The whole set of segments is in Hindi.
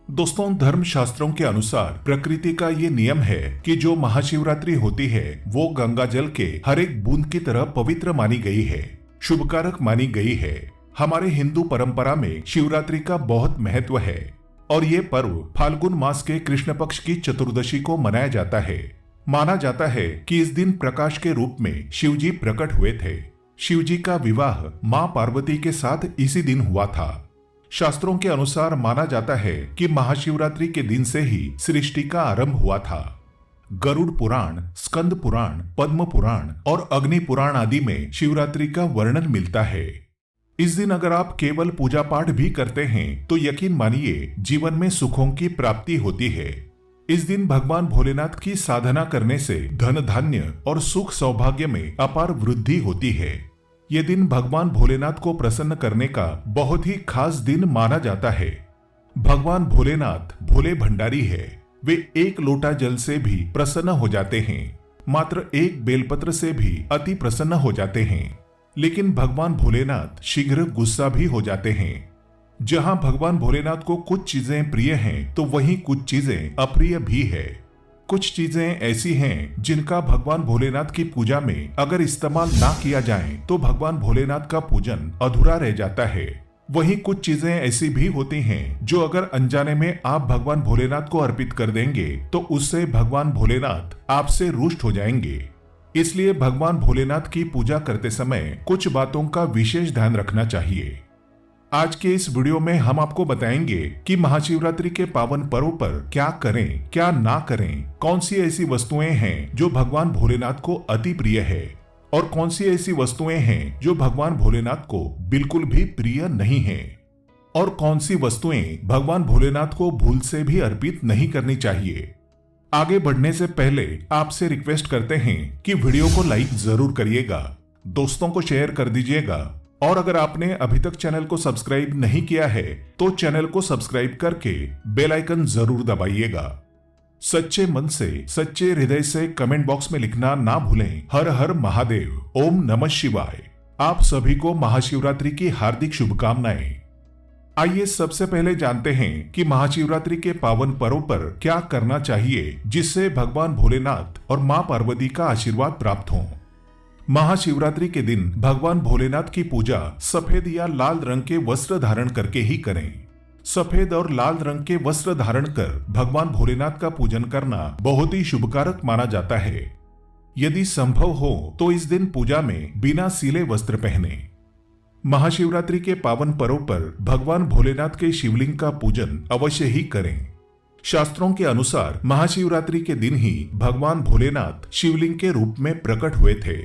दोस्तों, धर्म शास्त्रों के अनुसार प्रकृति का ये नियम है कि जो महाशिवरात्रि होती है वो गंगा जल के हर एक बूंद की तरह पवित्र मानी गई है, शुभकारक मानी गई है। हमारे हिंदू परंपरा में शिवरात्रि का बहुत महत्व है और ये पर्व फाल्गुन मास के कृष्ण पक्ष की चतुर्दशी को मनाया जाता है। माना जाता है कि इस दिन प्रकाश के रूप में शिव जी प्रकट हुए थे। शिव जी का विवाह मां पार्वती के साथ इसी दिन हुआ था। शास्त्रों के अनुसार माना जाता है कि महाशिवरात्रि के दिन से ही सृष्टि का आरंभ हुआ था। गरुड़ पुराण, स्कंद पुराण, पद्म पुराण और अग्नि पुराण आदि में शिवरात्रि का वर्णन मिलता है। इस दिन अगर आप केवल पूजा पाठ भी करते हैं तो यकीन मानिए जीवन में सुखों की प्राप्ति होती है। इस दिन भगवान भोलेनाथ की साधना करने से धन धान्य और सुख सौभाग्य में अपार वृद्धि होती है। ये दिन भगवान भोलेनाथ को प्रसन्न करने का बहुत ही खास दिन माना जाता है। भगवान भोलेनाथ भोले भंडारी है। वे एक लोटा जल से भी प्रसन्न हो जाते हैं, मात्र एक बेलपत्र से भी अति प्रसन्न हो जाते हैं। लेकिन भगवान भोलेनाथ शीघ्र गुस्सा भी हो जाते हैं। जहां भगवान भोलेनाथ को कुछ चीजें प्रिय हैं तो वहीं कुछ चीजें अप्रिय भी है। कुछ चीजें ऐसी हैं जिनका भगवान भोलेनाथ की पूजा में अगर इस्तेमाल ना किया जाए तो भगवान भोलेनाथ का पूजन अधूरा रह जाता है। वहीं कुछ चीजें ऐसी भी होती हैं जो अगर अनजाने में आप भगवान भोलेनाथ को अर्पित कर देंगे तो उससे भगवान भोलेनाथ आपसे रुष्ट हो जाएंगे। इसलिए भगवान भोलेनाथ की पूजा करते समय कुछ बातों का विशेष ध्यान रखना चाहिए। आज के इस वीडियो में हम आपको बताएंगे कि महाशिवरात्रि के पावन पर्व पर क्या करें, क्या ना करें, कौन सी ऐसी वस्तुएं हैं जो भगवान भोलेनाथ को अति प्रिय है और कौन सी ऐसी वस्तुएं हैं जो भगवान भोलेनाथ को बिल्कुल भी प्रिय नहीं है और कौन सी वस्तुएं भगवान भोलेनाथ को भूल से भी अर्पित नहीं करनी चाहिए। आगे बढ़ने से पहले आपसे रिक्वेस्ट करते हैं कि वीडियो को लाइक जरूर करिएगा, दोस्तों को शेयर कर दीजिएगा और अगर आपने अभी तक चैनल को सब्सक्राइब नहीं किया है तो चैनल को सब्सक्राइब करके बेल आइकन जरूर दबाइएगा। सच्चे मन से, सच्चे हृदय से कमेंट बॉक्स में लिखना ना भूलें, हर हर महादेव, ओम नमः शिवाय। आप सभी को महाशिवरात्रि की हार्दिक शुभकामनाएं। आइए सबसे पहले जानते हैं कि महाशिवरात्रि के पावन पर्व पर क्या करना चाहिए जिससे भगवान भोलेनाथ और मां पार्वती का आशीर्वाद प्राप्त हो। महाशिवरात्रि के दिन भगवान भोलेनाथ की पूजा सफेद या लाल रंग के वस्त्र धारण करके ही करें। सफेद और लाल रंग के वस्त्र धारण कर भगवान भोलेनाथ का पूजन करना बहुत ही शुभकारक माना जाता है। यदि संभव हो तो इस दिन पूजा में बिना सिले वस्त्र पहने। महाशिवरात्रि के पावन पर्व पर भगवान भोलेनाथ के शिवलिंग का पूजन अवश्य ही करें। शास्त्रों के अनुसार महाशिवरात्रि के दिन ही भगवान भोलेनाथ शिवलिंग के रूप में प्रकट हुए थे।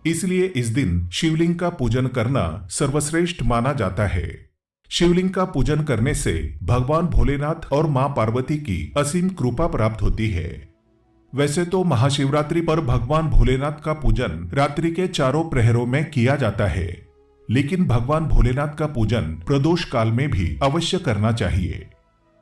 इसलिए इस दिन शिवलिंग का पूजन करना सर्वश्रेष्ठ माना जाता है। शिवलिंग का पूजन करने से भगवान भोलेनाथ और मां पार्वती की असीम कृपा प्राप्त होती है। वैसे तो महाशिवरात्रि पर भगवान भोलेनाथ का पूजन रात्रि के चारों प्रहरों में किया जाता है, लेकिन भगवान भोलेनाथ का पूजन प्रदोष काल में भी अवश्य करना चाहिए।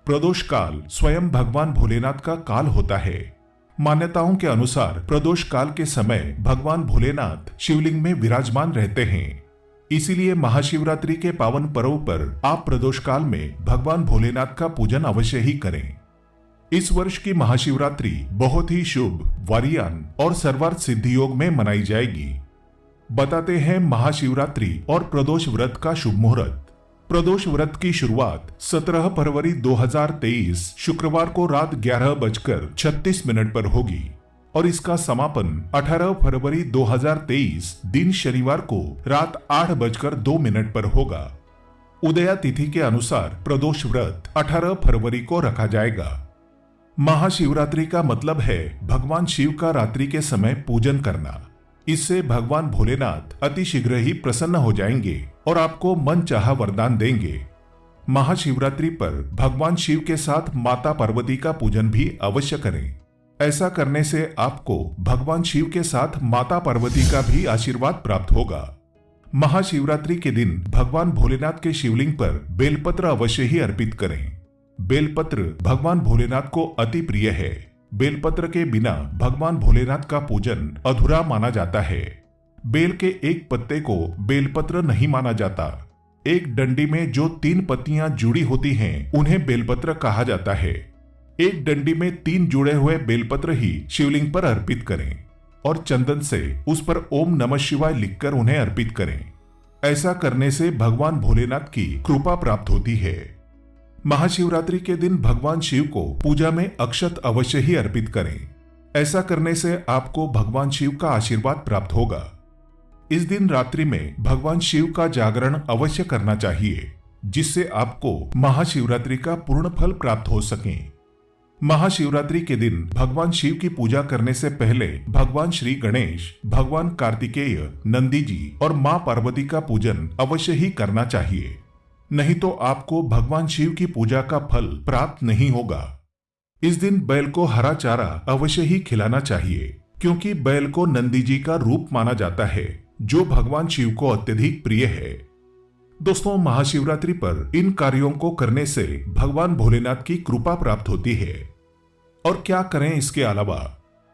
प्रदोष काल स्वयं भगवान भोलेनाथ का काल होता है। मान्यताओं के अनुसार प्रदोष काल के समय भगवान भोलेनाथ शिवलिंग में विराजमान रहते हैं। इसीलिए महाशिवरात्रि के पावन पर्व पर आप प्रदोष काल में भगवान भोलेनाथ का पूजन अवश्य ही करें। इस वर्ष की महाशिवरात्रि बहुत ही शुभ, वारियान और सर्वार्थ सिद्धि योग में मनाई जाएगी। बताते हैं महाशिवरात्रि और प्रदोष व्रत का शुभ मुहूर्त। प्रदोष व्रत की शुरुआत 17 फरवरी 2023 शुक्रवार को रात 11:36 पर होगी और इसका समापन 18 फरवरी 2023 दिन शनिवार को रात 8:02 पर होगा। उदया तिथि के अनुसार प्रदोष व्रत 18 फरवरी को रखा जाएगा। महाशिवरात्रि का मतलब है भगवान शिव का रात्रि के समय पूजन करना। इससे भगवान भोलेनाथ अति शीघ्र ही प्रसन्न हो जाएंगे और आपको मन चाहा वरदान देंगे। महाशिवरात्रि पर भगवान शिव के साथ माता पार्वती का पूजन भी अवश्य करें। ऐसा करने से आपको भगवान शिव के साथ माता पार्वती का भी आशीर्वाद प्राप्त होगा। महाशिवरात्रि के दिन भगवान भोलेनाथ के शिवलिंग पर बेलपत्र अवश्य ही अर्पित करें। बेलपत्र भगवान भोलेनाथ को अति प्रिय है। बेलपत्र के बिना भगवान भोलेनाथ का पूजन अधूरा माना जाता है। बेल के एक पत्ते को बेलपत्र नहीं माना जाता। एक डंडी में जो 3 पत्तियां जुड़ी होती हैं उन्हें बेलपत्र कहा जाता है। एक डंडी में 3 जुड़े हुए बेलपत्र ही शिवलिंग पर अर्पित करें और चंदन से उस पर ओम नमः शिवाय लिखकर उन्हें अर्पित करें। ऐसा करने से भगवान भोलेनाथ की कृपा प्राप्त होती है। महाशिवरात्रि के दिन भगवान शिव को पूजा में अक्षत अवश्य ही अर्पित करें। ऐसा करने से आपको भगवान शिव का आशीर्वाद प्राप्त होगा। इस दिन रात्रि में भगवान शिव का जागरण अवश्य करना चाहिए, जिससे आपको महाशिवरात्रि का पूर्ण फल प्राप्त हो सके। महाशिवरात्रि के दिन भगवान शिव की पूजा करने से पहले भगवान श्री गणेश, भगवान कार्तिकेय, नंदी जी और मां पार्वती का पूजन अवश्य ही करना चाहिए, नहीं तो आपको भगवान शिव की पूजा का फल प्राप्त नहीं होगा। इस दिन बैल को हरा चारा अवश्य ही खिलाना चाहिए, क्योंकि बैल को नंदी जी का रूप माना जाता है, जो भगवान शिव को अत्यधिक प्रिय है। दोस्तों, महाशिवरात्रि पर इन कार्यों को करने से भगवान भोलेनाथ की कृपा प्राप्त होती है। और क्या करें इसके अलावा?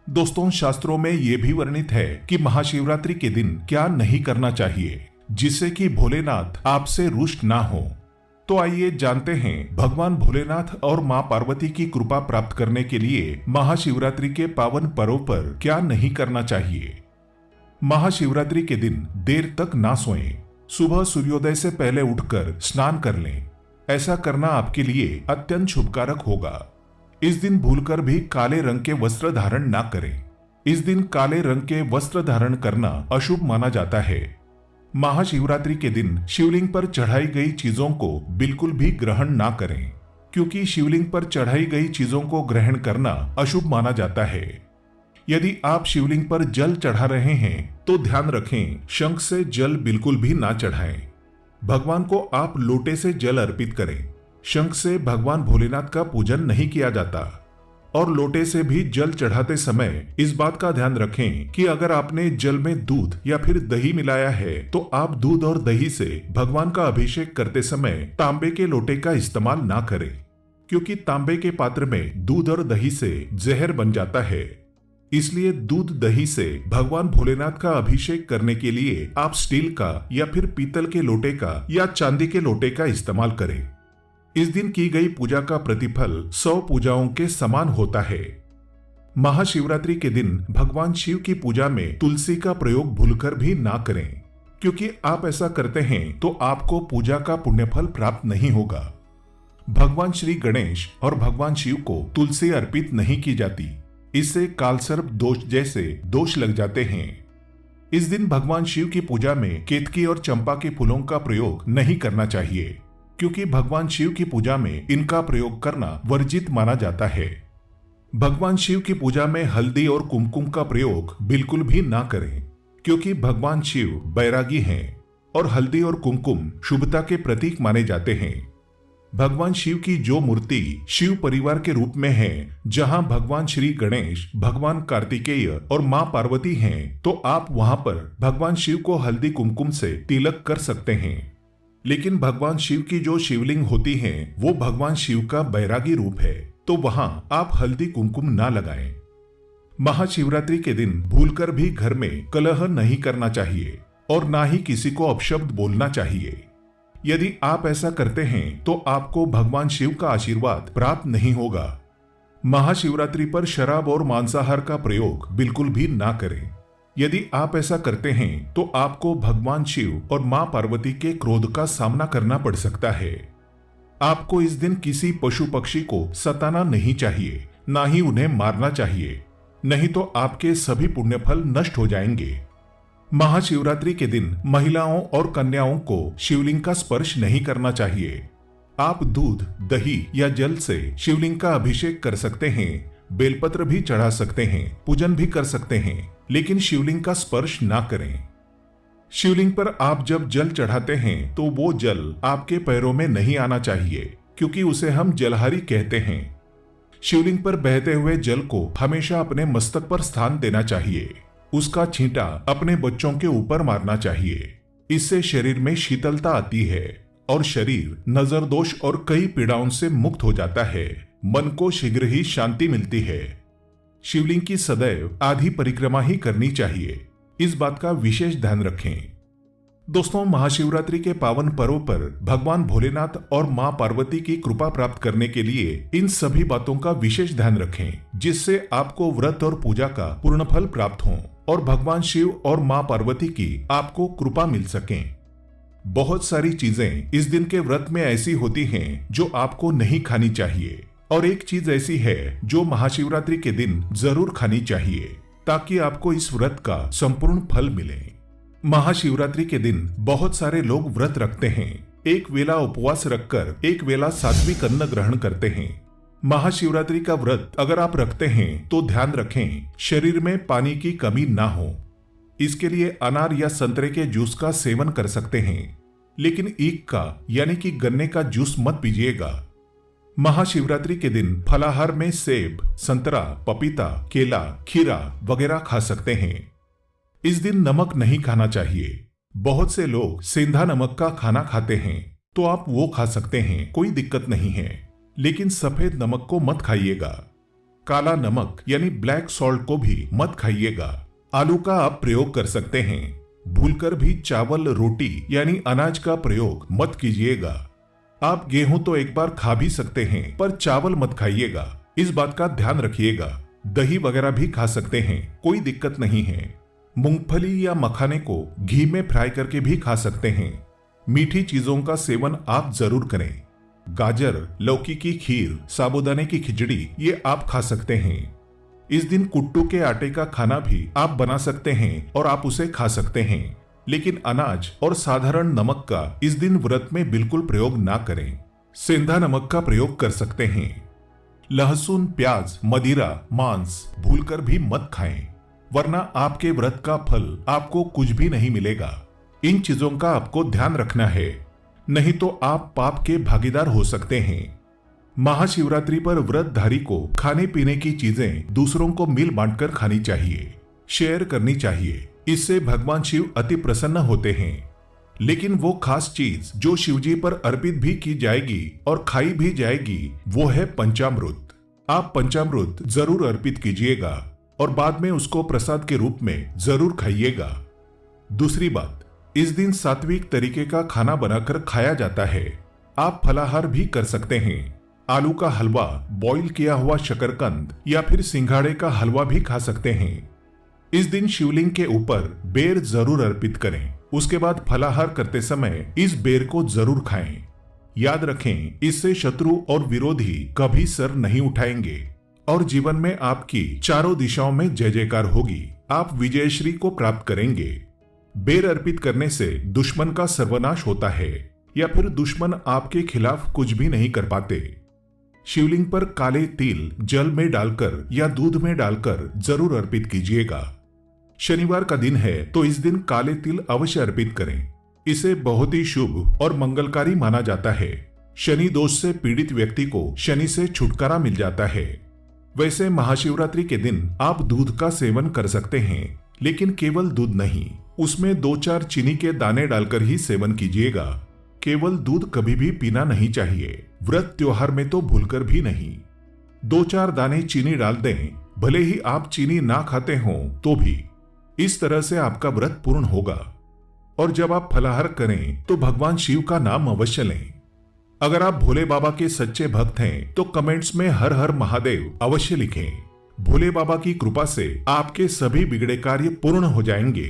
दोस्तों, शास्त्रों में यह भी वर्णित है कि महाशिवरात्रि के दिन क्या नहीं करना चाहिए, जिससे कि भोलेनाथ आपसे रुष्ट ना हो। तो आइए जानते हैं भगवान भोलेनाथ और मां पार्वती की कृपा प्राप्त करने के लिए महाशिवरात्रि के पावन पर्व पर क्या नहीं करना चाहिए। महाशिवरात्रि के दिन देर तक ना सोएं। सुबह सूर्योदय से पहले उठकर स्नान कर लें। ऐसा करना आपके लिए अत्यंत शुभकारक होगा। इस दिन भूलकर भी काले रंग के वस्त्र धारण ना करें। इस दिन काले रंग के वस्त्र धारण करना अशुभ माना जाता है। महाशिवरात्रि के दिन शिवलिंग पर चढ़ाई गई चीजों को बिल्कुल भी ग्रहण ना करें, क्योंकि शिवलिंग पर चढ़ाई गई चीजों को ग्रहण करना अशुभ माना जाता है। यदि आप शिवलिंग पर जल चढ़ा रहे हैं तो ध्यान रखें, शंख से जल बिल्कुल भी ना चढ़ाएं। भगवान को आप लोटे से जल अर्पित करें। शंख से भगवान भोलेनाथ का पूजन नहीं किया जाता। और लोटे से भी जल चढ़ाते समय इस बात का ध्यान रखें कि अगर आपने जल में दूध या फिर दही मिलाया है तो आप दूध और दही से भगवान का अभिषेक करते समय तांबे के लोटे का इस्तेमाल ना करें, क्योंकि तांबे के पात्र में दूध और दही से जहर बन जाता है। इसलिए दूध दही से भगवान भोलेनाथ का अभिषेक करने के लिए आप स्टील का या फिर पीतल के लोटे का या चांदी के लोटे का इस्तेमाल करें। इस दिन की गई पूजा का प्रतिफल 100 पूजाओं के समान होता है। महाशिवरात्रि के दिन भगवान शिव की पूजा में तुलसी का प्रयोग भूलकर भी ना करें, क्योंकि आप ऐसा करते हैं तो आपको पूजा का पुण्यफल प्राप्त नहीं होगा। भगवान श्री गणेश और भगवान शिव को तुलसी अर्पित नहीं की जाती। इससे कालसर्प दोष जैसे दोष लग जाते हैं। इस दिन भगवान शिव की पूजा में केतकी और चंपा के फूलों का प्रयोग नहीं करना चाहिए, क्योंकि भगवान शिव की पूजा में इनका प्रयोग करना वर्जित माना जाता है। भगवान शिव की पूजा में हल्दी और कुमकुम का प्रयोग बिल्कुल भी ना करें, क्योंकि भगवान शिव बैरागी हैं और हल्दी और कुमकुम शुभता के प्रतीक माने जाते हैं। भगवान शिव की जो मूर्ति शिव परिवार के रूप में है, जहां भगवान श्री गणेश, भगवान कार्तिकेय और मां पार्वती हैं, तो आप वहां पर भगवान शिव को हल्दी कुमकुम से तिलक कर सकते हैं। लेकिन भगवान शिव की जो शिवलिंग होती है वो भगवान शिव का बैरागी रूप है, तो वहां आप हल्दी कुमकुम ना लगाएं। महाशिवरात्रि के दिन भूलकर भी घर में कलह नहीं करना चाहिए और ना ही किसी को अपशब्द बोलना चाहिए। यदि आप ऐसा करते हैं तो आपको भगवान शिव का आशीर्वाद प्राप्त नहीं होगा। महाशिवरात्रि पर शराब और मांसाहार का प्रयोग बिल्कुल भी ना करें। यदि आप ऐसा करते हैं तो आपको भगवान शिव और मां पार्वती के क्रोध का सामना करना पड़ सकता है। आपको इस दिन किसी पशु पक्षी को सताना नहीं चाहिए, ना ही उन्हें मारना चाहिए, नहीं तो आपके सभी पुण्यफल नष्ट हो जाएंगे। महाशिवरात्रि के दिन महिलाओं और कन्याओं को शिवलिंग का स्पर्श नहीं करना चाहिए। आप दूध, दही या जल से शिवलिंग का अभिषेक कर सकते हैं, बेलपत्र भी चढ़ा सकते हैं, पूजन भी कर सकते हैं, लेकिन शिवलिंग का स्पर्श ना करें। शिवलिंग पर आप जब जल चढ़ाते हैं तो वो जल आपके पैरों में नहीं आना चाहिए, क्योंकि उसे हम जलहारी कहते हैं। शिवलिंग पर बहते हुए जल को हमेशा अपने मस्तक पर स्थान देना चाहिए। उसका छींटा अपने बच्चों के ऊपर मारना चाहिए। इससे शरीर में शीतलता आती है और शरीर नजर दोष और कई पीड़ाओं से मुक्त हो जाता है। मन को शीघ्र ही शांति मिलती है। शिवलिंग की सदैव आधी परिक्रमा ही करनी चाहिए। इस बात का विशेष ध्यान रखें। दोस्तों, महाशिवरात्रि के पावन पर्व पर भगवान भोलेनाथ और मां पार्वती की कृपा प्राप्त करने के लिए इन सभी बातों का विशेष ध्यान रखें, जिससे आपको व्रत और पूजा का पूर्ण फल प्राप्त हो और भगवान शिव और मां पार्वती की आपको कृपा मिल सके। बहुत सारी चीजें इस दिन के व्रत में ऐसी होती हैं जो आपको नहीं खानी चाहिए, और एक चीज ऐसी है जो महाशिवरात्रि के दिन जरूर खानी चाहिए, ताकि आपको इस व्रत का संपूर्ण फल मिले। महाशिवरात्रि के दिन बहुत सारे लोग व्रत रखते हैं, एक वेला उपवास रखकर एक वेला सात्विक अन्न ग्रहण करते हैं। महाशिवरात्रि का व्रत अगर आप रखते हैं तो ध्यान रखें शरीर में पानी की कमी ना हो। इसके लिए अनार या संतरे के जूस का सेवन कर सकते हैं, लेकिन ईख का यानी कि गन्ने का जूस मत पीजिएगा। महाशिवरात्रि के दिन फलाहार में सेब, संतरा, पपीता, केला, खीरा वगैरह खा सकते हैं। इस दिन नमक नहीं खाना चाहिए। बहुत से लोग सेंधा नमक का खाना खाते हैं, तो आप वो खा सकते हैं, कोई दिक्कत नहीं है, लेकिन सफेद नमक को मत खाइएगा। काला नमक यानी ब्लैक सॉल्ट को भी मत खाइएगा। आलू का आप प्रयोग कर सकते हैं, भूलकर भी चावल, रोटी यानी अनाज का प्रयोग मत कीजिएगा। आप गेहूं तो एक बार खा भी सकते हैं, पर चावल मत खाइएगा, इस बात का ध्यान रखिएगा। दही वगैरह भी खा सकते हैं, कोई दिक्कत नहीं है। मूंगफली या मखाने को घी में फ्राई करके भी खा सकते हैं। मीठी चीजों का सेवन आप जरूर करें। गाजर, लौकी की खीर, साबूदाने की खिचड़ी ये आप खा सकते हैं। इस दिन कुट्टू के आटे का खाना भी आप बना सकते हैं और आप उसे खा सकते हैं, लेकिन अनाज और साधारण नमक का इस दिन व्रत में बिल्कुल प्रयोग ना करें। सेंधा नमक का प्रयोग कर सकते हैं। लहसुन, प्याज, मदिरा, मांस भूलकर भी मत खाएं, वरना आपके व्रत का फल आपको कुछ भी नहीं मिलेगा। इन चीजों का आपको ध्यान रखना है, नहीं तो आप पाप के भागीदार हो सकते हैं। महाशिवरात्रि पर व्रतधारी को खाने पीने की चीजें दूसरों को मिल बांटकर खानी चाहिए, शेयर करनी चाहिए। इससे भगवान शिव अति प्रसन्न होते हैं। लेकिन वो खास चीज जो शिवजी पर अर्पित भी की जाएगी और खाई भी जाएगी, वो है पंचामृत। आप पंचामृत जरूर अर्पित कीजिएगा और बाद में उसको प्रसाद के रूप में जरूर खाइएगा। दूसरी बात, इस दिन सात्विक तरीके का खाना बनाकर खाया जाता है। आप फलाहार भी कर सकते हैं। आलू का हलवा, बॉईल किया हुआ शकरकंद या फिर सिंघाड़े का हलवा भी खा सकते हैं। इस दिन शिवलिंग के ऊपर बेर जरूर अर्पित करें। उसके बाद फलाहार करते समय इस बेर को जरूर खाएं। याद रखें, इससे शत्रु और विरोधी कभी सर नहीं उठाएंगे और जीवन में आपकी चारों दिशाओं में जय जयकार होगी। आप विजयश्री को प्राप्त करेंगे। बेर अर्पित करने से दुश्मन का सर्वनाश होता है या फिर दुश्मन आपके खिलाफ कुछ भी नहीं कर पाते। शिवलिंग पर काले तिल जल में डालकर या दूध में डालकर जरूर अर्पित कीजिएगा। शनिवार का दिन है तो इस दिन काले तिल अवश्य अर्पित करें। इसे बहुत ही शुभ और मंगलकारी माना जाता है। शनि दोष से पीड़ित व्यक्ति को शनि से छुटकारा मिल जाता है। वैसे महाशिवरात्रि के दिन आप दूध का सेवन कर सकते हैं, लेकिन केवल दूध नहीं, उसमें 2-4 चीनी के दाने डालकर ही सेवन कीजिएगा। केवल दूध कभी भी पीना नहीं चाहिए, व्रत त्योहार में तो भूलकर भी नहीं। 2-4 दाने चीनी डाल दें, भले ही आप चीनी ना खाते हों तो भी। इस तरह से आपका व्रत पूर्ण होगा। और जब आप फलाहार करें तो भगवान शिव का नाम अवश्य लें। अगर आप भोले बाबा के सच्चे भक्त हैं तो कमेंट्स में हर हर महादेव अवश्य लिखें। भोले बाबा की कृपा से आपके सभी बिगड़े कार्य पूर्ण हो जाएंगे।